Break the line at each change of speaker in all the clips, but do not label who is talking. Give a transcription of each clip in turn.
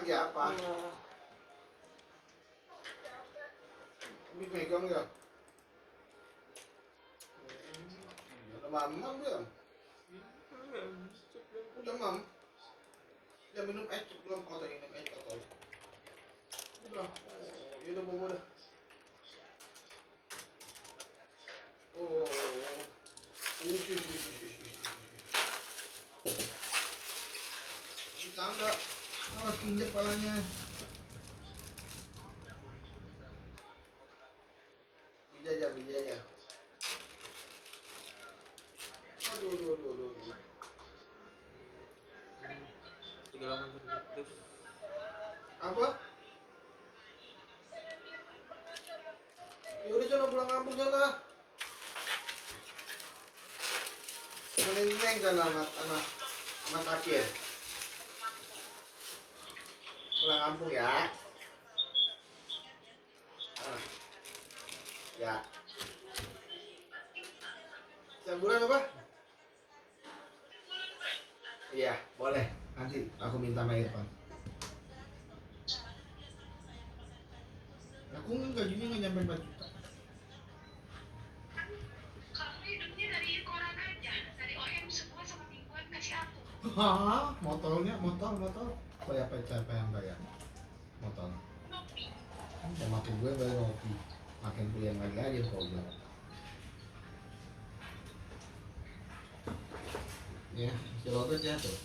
lagi apa? Ini pegang ya? Udah mamam belum? Udah mam? Udah minum es belum? Kotor minum es kotor. Udah. Oh, ya udah bobo dah. Oh. Tangga. Awas injek palanya. Bijaya. Aduh. Apa? Ya udah sana pulang kampung sana. Meneng kan anak akhir. Pulang kampung ya. Ya. Sebulan apa? Iya, boleh. Nanti aku minta sama Irfan. Aku gajinya nggak nyampe 4 juta.
Kamu hidupnya dari koran aja, dari OM semua sama mingguan kasih aku.
Hah? Motor. Siapa yang bayar? Motor.
Nopi.
Sama tuh gue bayar ngopi. Makin pilihan lagi aja kok gue. Ya, isi lobet ya tuh.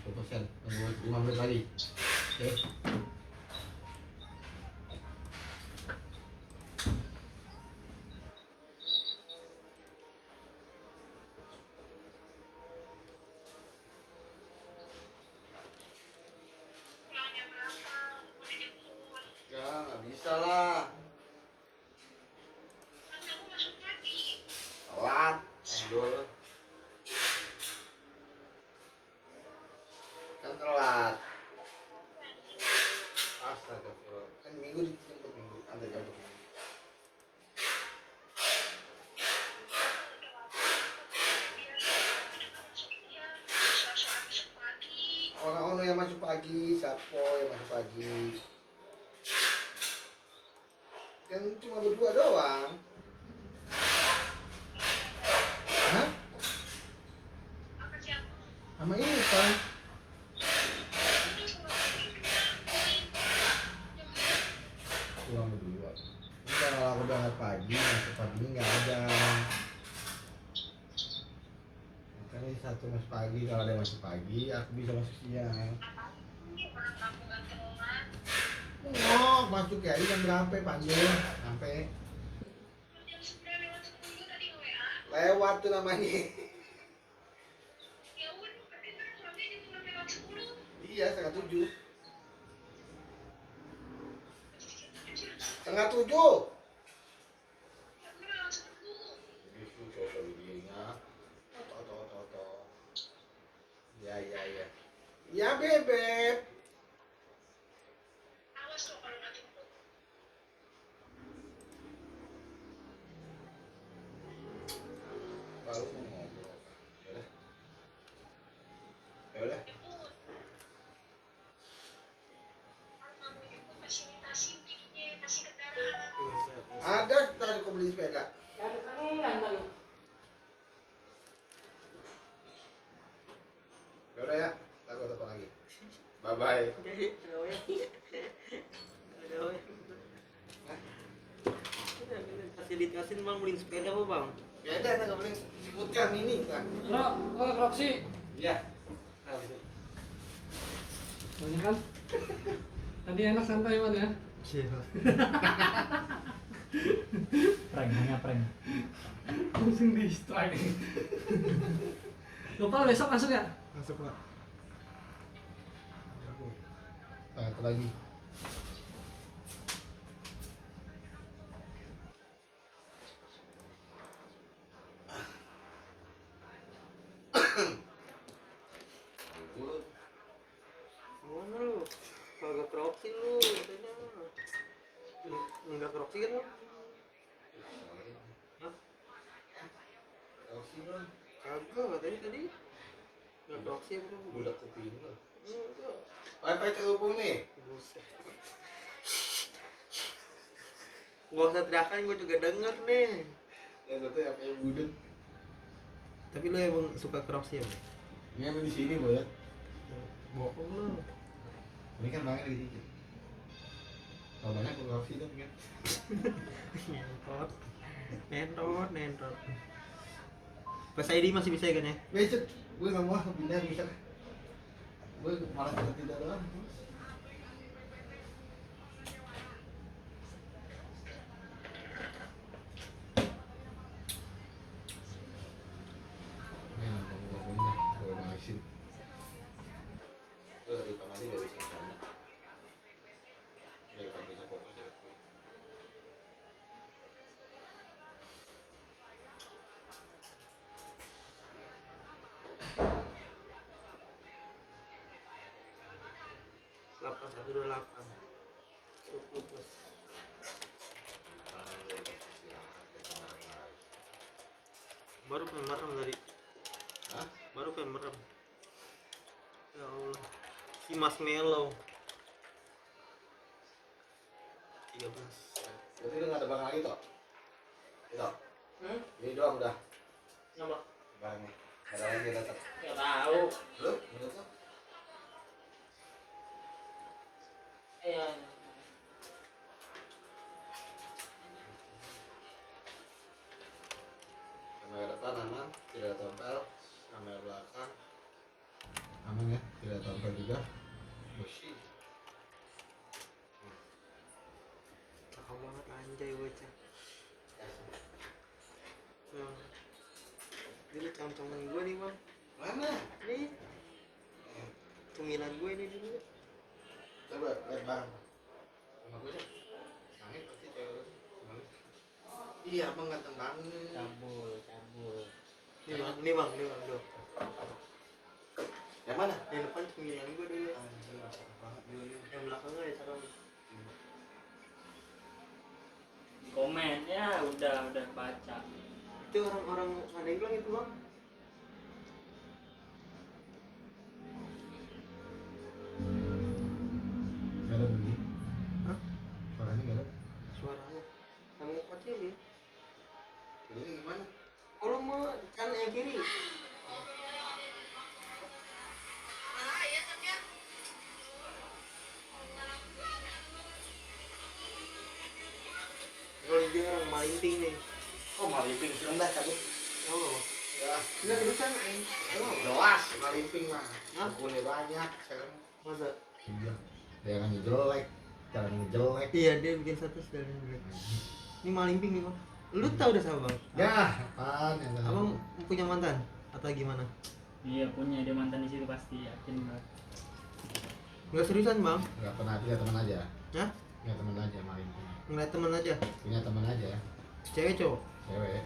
10%. Tunggu 5 menit lagi. Oke.
Pulangnya berapa? Udah jemput.
Ya, nggak bisa lah.
Kan kamu masuk pagi.
Telat. Aduh. Kan telat. Astagfirullah. Kan minggu dijemput minggu. Anda jemput minggu. Orang-orang yang masuk pagi, Sapo yang masuk pagi. Kan cuma berdua doang. Hah? Sama ini kan? Pulang berdua. Ini kalau aku berangkat pagi, masuk pagi nggak ada. Makanya satu masuk pagi, kalau ada yang masuk pagi, aku bisa masuk siang. Oh, masuk ya, ini jam berapa panggil? Sampai lewat tuh namanya. Iya, 6:30. 6:30. Itu coba begininya. Toh. Ya. Ya, Bebek. Baru mau ngobrol. Ya udah. Ada tadi aku beli sepeda. Ya udah ya, aku telepon lagi. Bye bye.
Kasih dikasih bang beliin sepeda apa bang?
Beda nggak boleh sebutkan ini kan.
Roxy.
Iya.
Banyak kan? Tadi enak santai man ya?
Prank.
Langsung di strike. Lupa besok masuk ya?
Masuk lah. Satu lagi.
Mana lu? Kagak kroksi lu, katanya. Enggak kroksi kan lu? Hah? Kagak katanya tadi. Enggak kroksi bro.
Budak kuping lah.
Enggak.
Wifi terhubung nih.
Buset. Gak usah teriakan, gue juga denger nih.
Ya betul apa yang budut.
Tapi lo emang suka Crocs ya?
Ini emang di sini boy ya.
Bohong lo.
Ini kan banyak lagi dikit. Kalau banyak gue kasih dong kan.
Nentot. Pas ID masih bisa ya kan ya?
Becet, gue nggak mau pindah bisa. Gue malah tidak doang. Ini ngomong-ngomongnya, gue ngasin. Gue dari kamar dia dari sana. Dia kan bisa fokus ya.
Delapan 128. Plus. Baru pengen merem tadi.
Hah?
Baru pengen merem. Ya Allah. Si Marshmallow 13.
Berarti udah nggak ada barang lagi toh? Itu. Ini doang udah.
Nama?
Barangnya. Nggak ada lagi datang.
Gak tahu.
Lu? Menurut lo?
Iya.
Kamera depan aman, tidak tempel. Kamera belakang aman ya, tidak tempel juga. Bersih.
Cakep banget anjay bocah. Ini cam-caman gue nih bang.
Mana?
Nih. Cemilan gue ini dulu.
Coba lihat barang. Sama gue deh. Angin pasti cewek lu. Gimana? Iya, abang nggak tenang.
Cabul. Ini bang, dulu.
Yang mana?
Yang depan cemilan gue dulu.
Anjir, cakep banget dulu.
Yang belakangnya ya cakep.
Komen ya udah baca.
Itu orang-orang mana yang bilang itu bang?
Gak ada bunyi.
Hah?
Suaranya gak ada.
Suaranya. Kamu kecilin.
Ini gimana?
Kalau mau kan yang kiri. Kalau dia orang maling nih.
Oh, maliping. Rendah cabut.
Oh.
Ya.
Enggak terusan.
Oh, jelas maliping mah.
Hah?
Akunnya banyak sekarang.
Masa?
Iya. Dia kan jelek. Jangan ngejelek.
Iya dia bikin status dari jelek. Ini maling ping nih bang. Lu tau udah sama bang?
Ya, apaan yang tahu?
Abang punya mantan atau gimana?
Iya punya dia mantan di situ pasti yakin banget.
Enggak seriusan bang?
Enggak pernah punya teman aja.
Hah?
Punya teman aja maliping.
Ngeliat temen aja.
Punya teman aja.
Cewek cowok.
Cewek.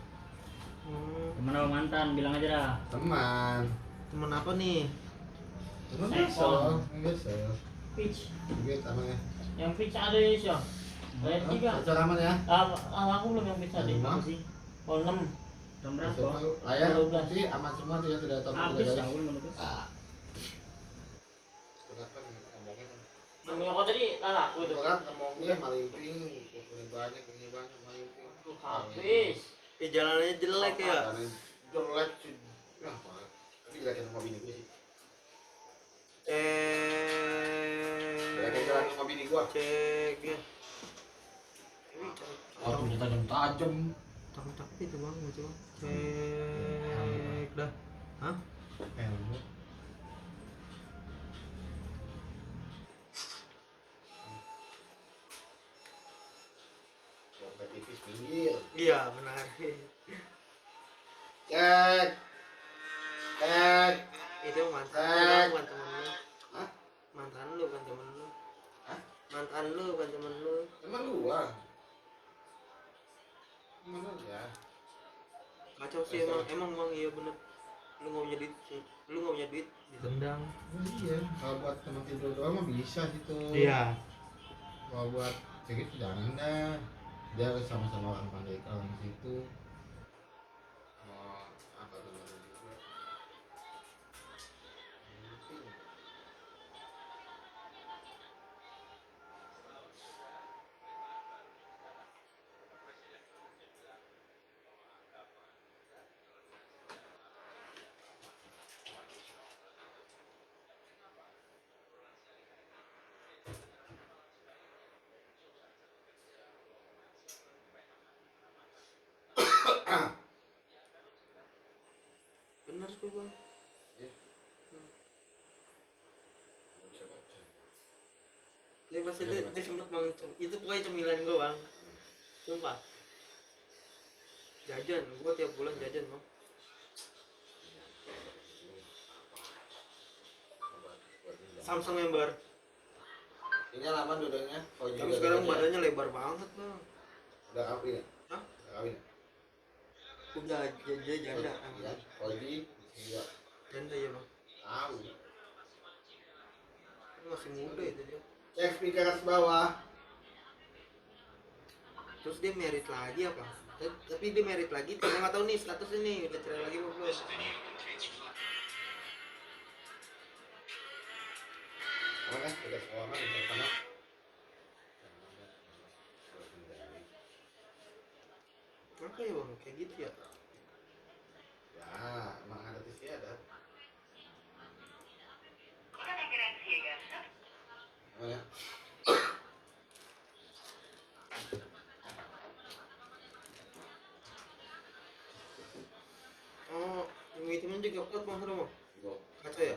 Temen sama mantan bilang aja dah.
Teman.
Temen apa nih?
Teman
Telepon.
biasa.
Pitch.
Duit namanya.
Yang pitch ada ya sih. Bayar tiga.
Pacar aman ya.
Aku belum yang pitch ada.
Lima.
Apa sih? Oh 6. Jam berapa?
Ayah,
12.
sih aman semua tuh ya, tidak tahu
Habis
tidak
aku belum habis.
Kenapa ngomongnya?
Namanya kau tadi aku tuh.
Berat ngomongnya maliping, punya banyak maliping.
Habis.
Jalanannya jelek ya.
Jelek sih. Nah, tapi jelekin sama bini gue sih. Jelekin jalan sama bini gue.
Cek ya.
Orang punya tajam-tajam.
Cakep itu bang, lucu bang. Cek dah. Hah?
Helm. Dompet tipis pinggir.
Iya benar.
Cek. Cek.
Itu mantan
Cek.
lu bukan temen lu.
Hah?
Mantan lu bukan temen lu.
Hah?
Mantan lu bukan temen lu.
Emang gua. Gimana ya?
Kacau sih emang iya bener. Lu nggak punya duit sih. Lu nggak punya duit ditendang.
Oh, iya. Kalau buat teman tidur doang mah bisa gitu.
Iya.
Kalau buat cek itu jangan dah. Dia harus sama-sama orang pandai orang situ. Oh, apa tuh juga.
tuh bang.
Ya. Bisa baca.
Dia pasti dia sempet bang, itu pokoknya cemilan gue bang, sumpah. Jajan, gue tiap bulan jajan bang. Samsung member.
Ini lama duduknya. Oh,
Tapi sekarang badannya lebar banget bang.
udah kawin ya?
Hah?
Udah kawin ya?
Udah janda.
Iya. Koji, iya.
Janda ya bang.
Tahu.
Masih muda itu dia.
Cek speaker atas bawah.
Terus dia merit lagi apa? Tapi dia merit lagi, tapi nggak tahu nih status ini udah cerai lagi apa belum?
Apa kan? Udah sekolah kan di sana.
Apa ya bang? Kayak gitu ya?
Ya, emang ada istiadat.
Udah naik gengsi ya guys?
Mana?
Oh, yang hitamnya juga kuat bang, seru bang.
Gua
Kaca ya?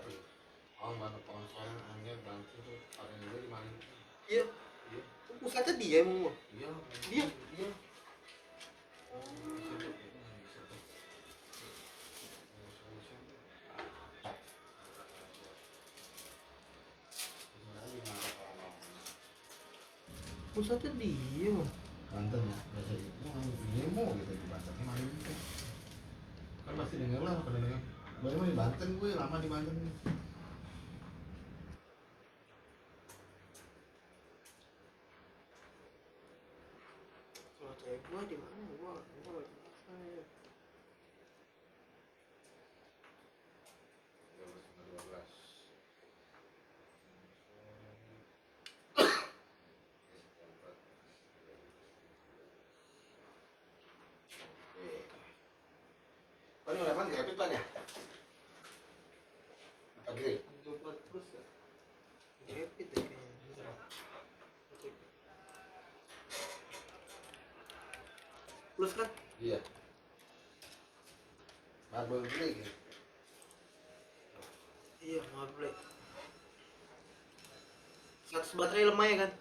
oh, mana ponsel angin bantu tuh ada yang di mana?
Iya.
Iya.
Pusatnya dia emang bang.
Iya.
Dia.
Iya.
Pusatnya dia bang.
Banten ya, biasa itu demo gitu di Banten kemarin itu. Kan pasti denger lah pada denger. Gue mah di Banten, gue lama di Banten.
Kalau cewek gua di mana? Gua lagi makan ya.
12. Oh, ini udah dirapit pan ya? Apa gini?
24 plus ya? Rapid ya kayaknya. Bentar. Cek. Plus kan?
Iya. Marble gini gitu.
Iya, marble. 100 baterai lemah ya kan?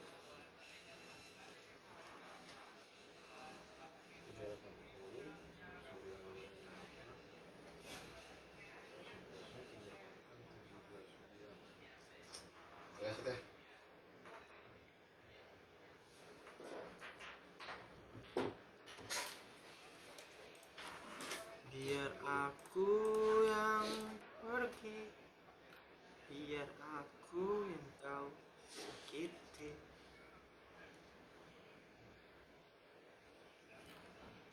Ya sudah.
Biar aku yang pergi, biar aku yang kau sakiti.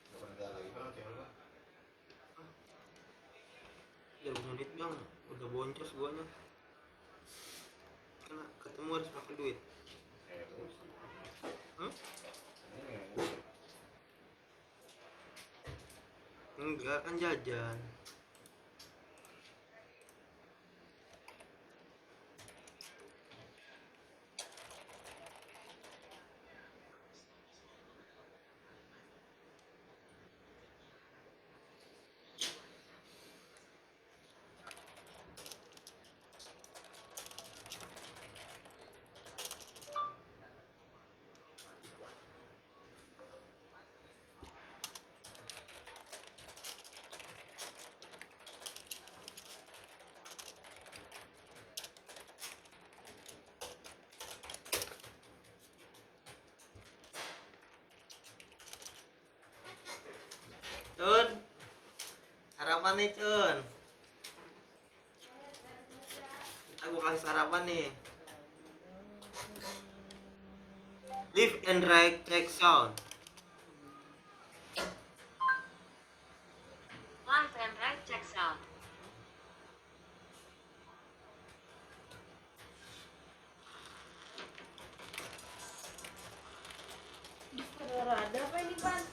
Gak pernah jalan lagi bang, cewek bang.
Ya menit bang, udah boncos guanya. Karena ketemu harus pakai duit.
Terus.
Hah?
Ini
Enggak kan jajan. Cun, sarapan nih Cun. Aku kasih sarapan nih. Lift and right track sound.
Left and right check sound.
Ada apa ini, Pan?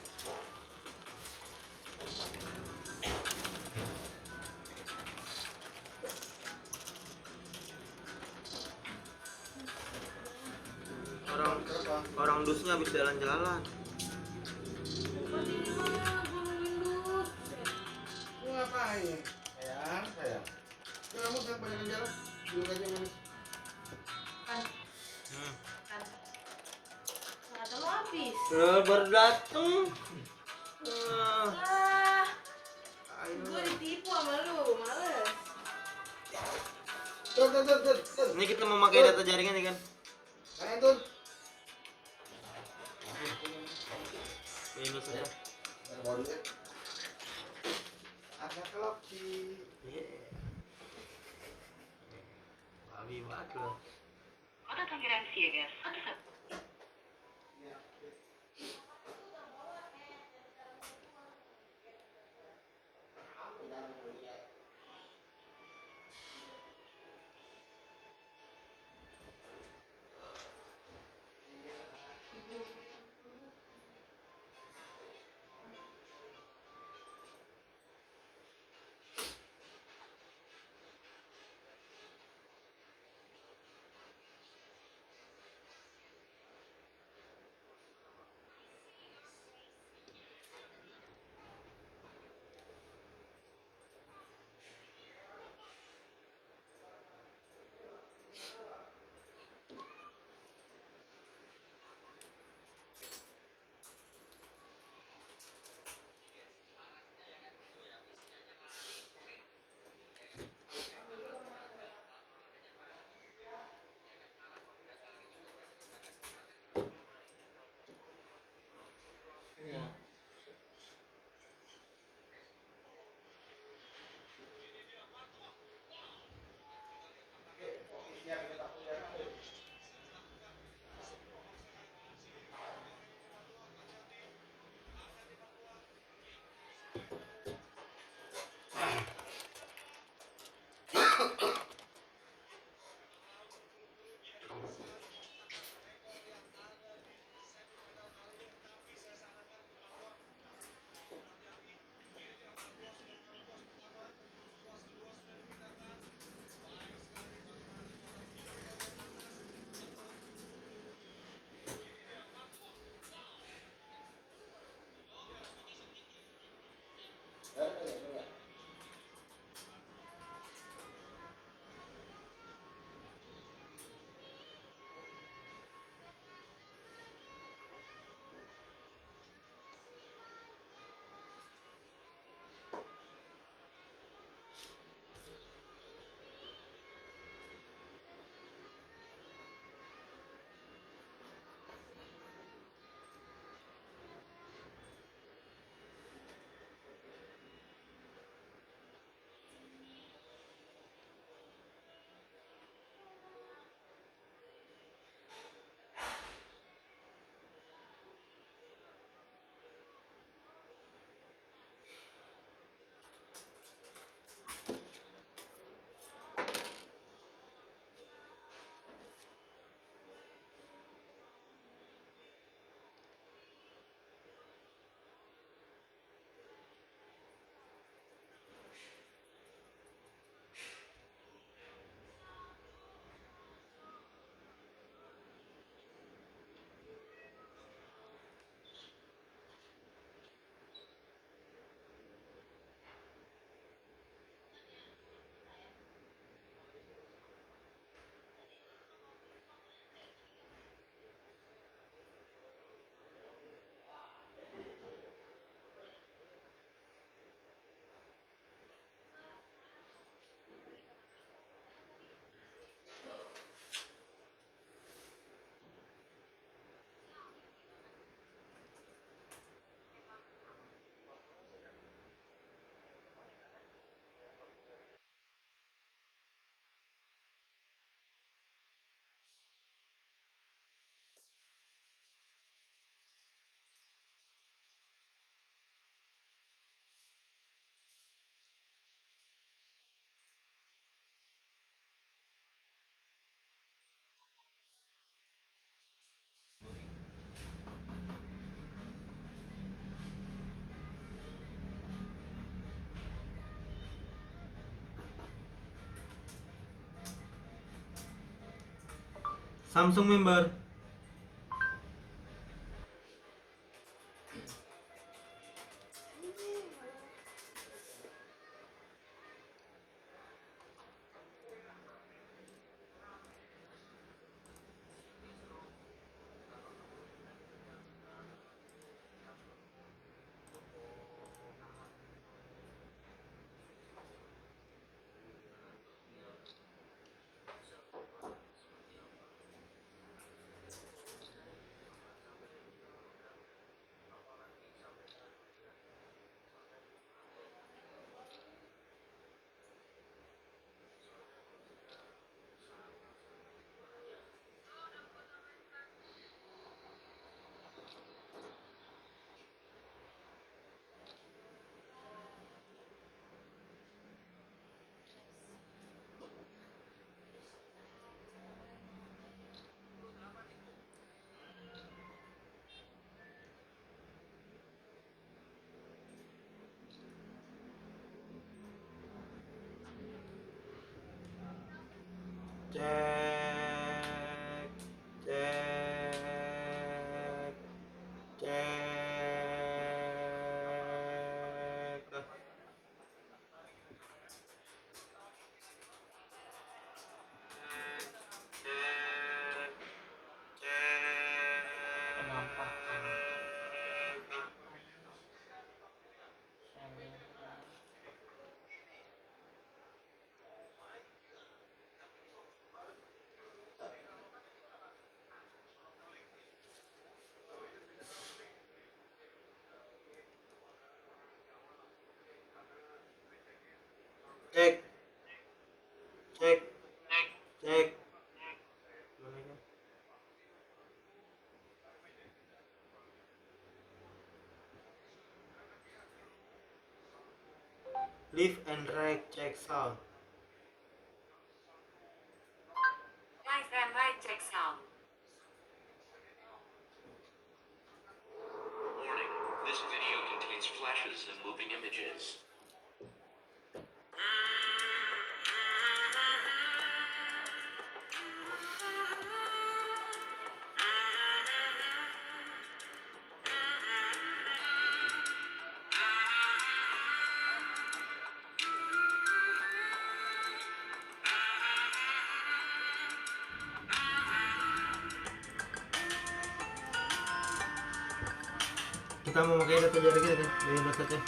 Orang dusnya habis jalan-jalan.
Bukan ini mah, gunung indus.
ngapain? Sayang, kebanyakan jalan. Dulu aja manis.
Kan, kan. Kata lo habis.
Baru dateng.
Lah,
Ayo.
gue ditipu sama lu, males.
Tun.
Ini kita mau pakai data jaringan ya kan?
Ayo Tun.
Minus aja.
Baru ya. Agak kelop sih.
Babi banget loh.
Kota Tangerang Siagas.
Samsung member. cek cek cek dah.
Penampakan.
Cek cek cek. Mana ya? Left and right check sound.
Left and right check sound.
Warning, this video contains flashes and moving images.
Kita mau pakai data jarak kita kan? Dari data.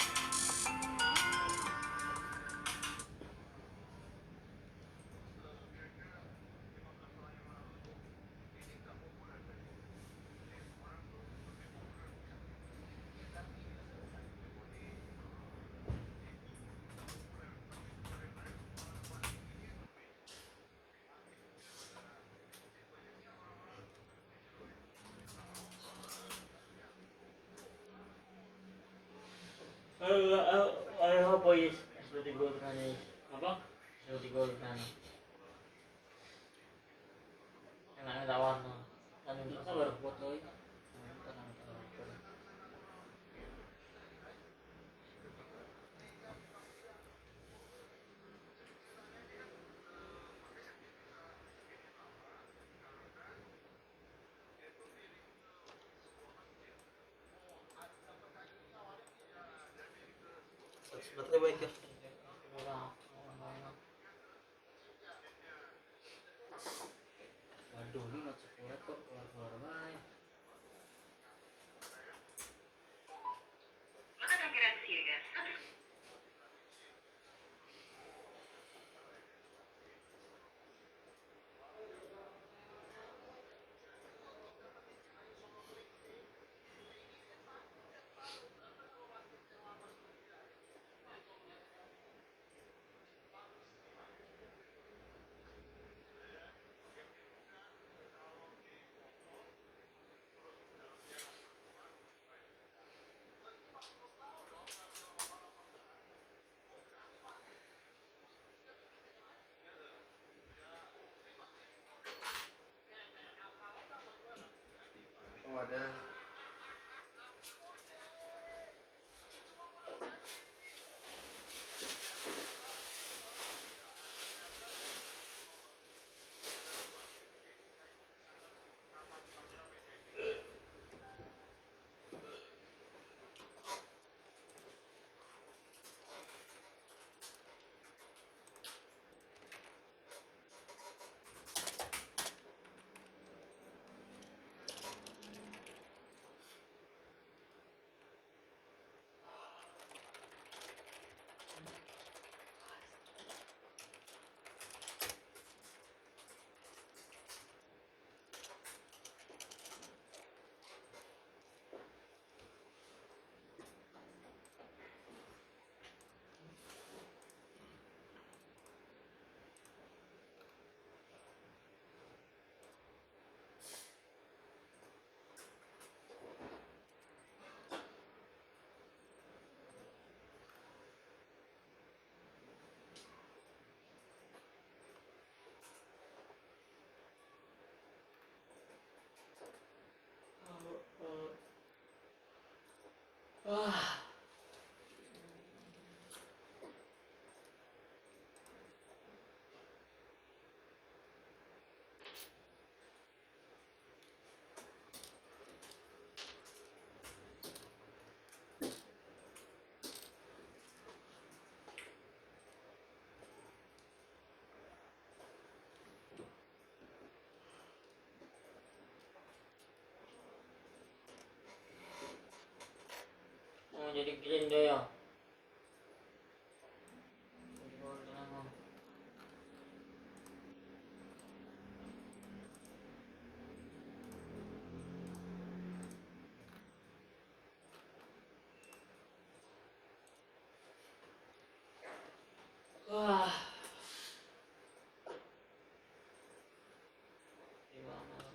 Apa Is? Seperti gue bertanya Is. Apa? Seperti gue bertanya. Enaknya tak warna. Kan untuk sabar foto ini.
Baterai baik ya.
Waduh, ini masuk kuret kok keluar-keluar baik.
Fotografia, guys.
Oh ada.
Green kayo. Siguro na mo. Wah. Diba na.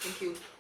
Thank you.